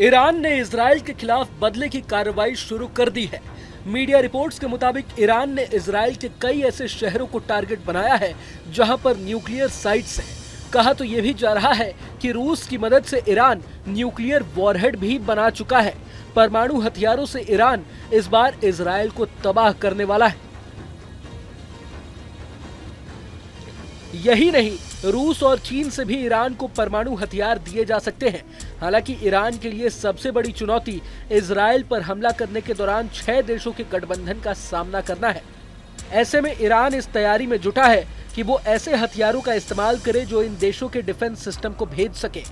Iran ने Israel के खिलाफ बदले की कार्रवाई शुरू कर दी है। मीडिया रिपोर्ट्स के मुताबिक ईरान ने इजराइल के कई ऐसे शहरों को टारगेट बनाया है जहां पर न्यूक्लियर साइट्स हैं। कहा तो यह भी जा रहा है कि रूस की मदद से ईरान न्यूक्लियर वॉरहेड भी बना चुका है। परमाणु हथियारों से ईरान इस बार इजराइल को तबाह करने वाला है। यही नहीं, रूस और चीन से भी ईरान को परमाणु हथियार दिए जा सकते हैं। हालांकि ईरान के लिए सबसे बड़ी चुनौती इजराइल पर हमला करने के दौरान 6 देशों के गठबंधन का सामना करना है। ऐसे में ईरान इस तैयारी में जुटा है कि वो ऐसे हथियारों का इस्तेमाल करे जो इन देशों के डिफेंस सिस्टम को भेद सके।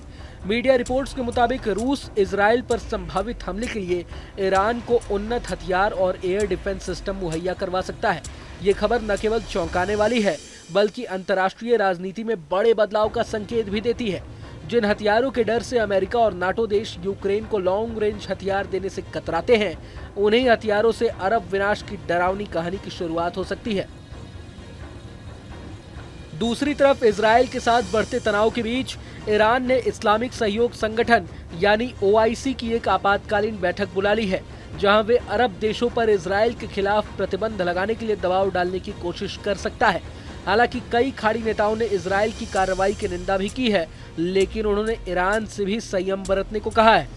मीडिया रिपोर्ट्स के मुताबिक रूस इजराइल पर संभावित हमले के लिए ईरान को उन्नत हथियार और एयर डिफेंस सिस्टम मुहैया करवा सकता है। ये खबर न केवल चौंकाने वाली है बल्कि अंतर्राष्ट्रीय राजनीति में बड़े बदलाव का संकेत भी देती है। जिन हथियारों के डर से अमेरिका और नाटो देश यूक्रेन को लॉन्ग रेंज हथियार देने से कतराते हैं, उन्हीं हथियारों से अरब विनाश की डरावनी कहानी की शुरुआत हो सकती है। दूसरी तरफ इजराइल के साथ बढ़ते तनाव के बीच ईरान ने इस्लामिक सहयोग संगठन यानी OIC की एक आपातकालीन बैठक बुला ली है, जहां वे अरब देशों पर इजराइल के खिलाफ प्रतिबंध लगाने के लिए दबाव डालने की कोशिश कर सकता है। हालांकि कई खाड़ी नेताओं ने इजराइल की कार्रवाई की निंदा भी की है, लेकिन उन्होंने ईरान से भी संयम बरतने को कहा है।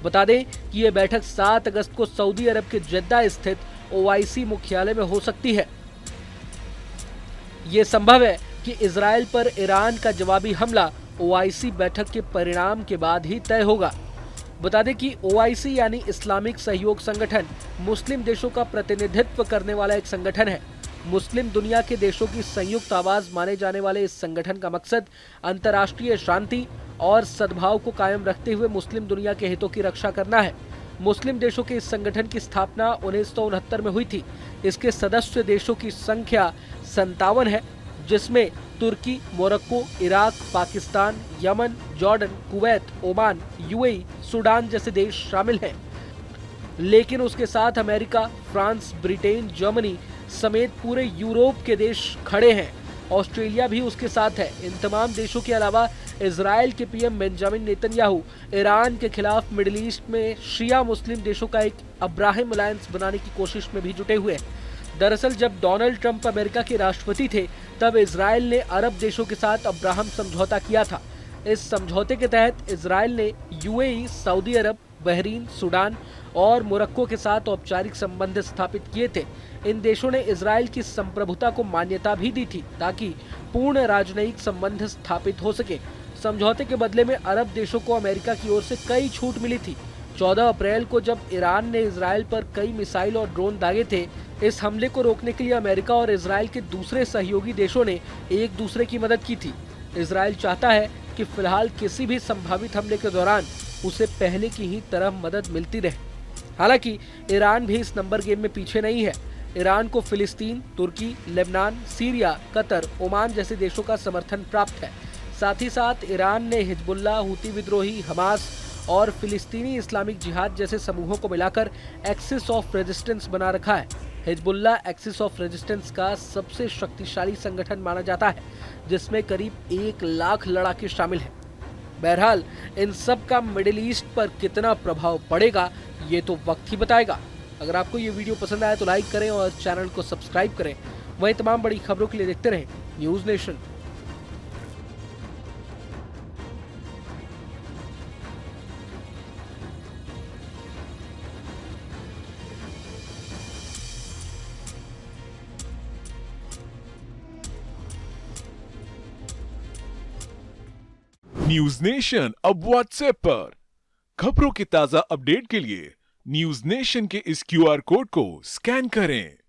बता दें कि यह बैठक 7 अगस्त को सऊदी अरब के जेद्दा स्थित OIC मुख्यालय में हो सकती है। ये संभव है कि इजराइल पर ईरान का जवाबी हमला OIC बैठक के परिणाम के बाद ही तय होगा। बता दें कि OIC यानी इस्लामिक सहयोग संगठन मुस्लिम देशों का प्रतिनिधित्व करने वाला एक संगठन है। मुस्लिम दुनिया के देशों की संयुक्त आवाज माने जाने वाले इस संगठन का मकसद अंतर्राष्ट्रीय शांति और सद्भाव को कायम रखते हुए मुस्लिम दुनिया के हितों की रक्षा करना है। मुस्लिम देशों के इस संगठन की स्थापना 1969 में हुई थी। इसके सदस्य देशों की संख्या 57 है, जिसमें Turkey, Morocco, Iraq, Pakistan, Yemen, Jordan, Kuwait, Oman, UAE, Sudan जैसे देश शामिल हैं। लेकिन उसके साथ अमेरिका, फ्रांस, ब्रिटेन, जर्मनी समेत पूरे यूरोप के देश खड़े हैं। ऑस्ट्रेलिया भी उसके साथ है। इन तमाम देशों के अलावा इजराइल के PM बेंजामिन नेतन्याहू ईरान के खिलाफ मिडिल ईस्ट में शिया मुस्लिम देशों का एक अब्राहम अलायंस बनाने की कोशिश में भी जुटे हुए हैं। दरअसल जब डोनाल्ड ट्रंप अमेरिका के राष्ट्रपति थे, तब इजराइल ने अरब देशों के साथ अब्राहम समझौता किया था। इस समझौते के तहत इजराइल ने UAE, सऊदी अरब, बहरीन, सूडान और मोरक्को के साथ औपचारिक संबंध स्थापित किए थे। इन देशों ने इजराइल की संप्रभुता को मान्यता भी दी थी ताकि पूर्ण राजनयिक संबंध स्थापित हो सके। समझौते के बदले में अरब देशों को अमेरिका की ओर से कई छूट मिली थी। 14 अप्रैल को जब ईरान ने इजराइल पर कई मिसाइल और ड्रोन दागे थे, इस हमले को रोकने के लिए अमेरिका और इजराइल के दूसरे सहयोगी देशों ने एक दूसरे की मदद की थी। इजराइल चाहता है कि फिलहाल किसी भी संभावित हमले के दौरान उसे पहले की ही तरह मदद मिलती रहे। हालांकि ईरान भी इस नंबर गेम में पीछे नहीं है। ईरान को फिलिस्तीन, तुर्की, लेबनान, सीरिया, कतर, ओमान जैसे देशों का समर्थन प्राप्त है। साथ ही साथ ईरान ने हिजबुल्लाह, हूती विद्रोही, हमास और फिलिस्तीनी इस्लामिक जिहाद जैसे समूहों को मिलाकर एक्सिस ऑफ रेजिस्टेंस बना रखा है। हिजबुल्लाह एक्सिस ऑफ रेजिस्टेंस का सबसे शक्तिशाली संगठन माना जाता है, जिसमें करीब 1 लाख लड़ाके शामिल हैं। बहरहाल इन सब का मिडिल ईस्ट पर कितना प्रभाव पड़ेगा, ये तो वक्त ही बताएगा। अगर आपको ये वीडियो पसंद आया तो लाइक करें और चैनल को सब्सक्राइब करें। वहीं तमाम बड़ी खबरों के लिए देखते रहें न्यूज़ नेशन। न्यूज नेशन अब व्हाट्सएप पर खबरों के ताजा अपडेट के लिए न्यूज नेशन के इस QR कोड को स्कैन करें।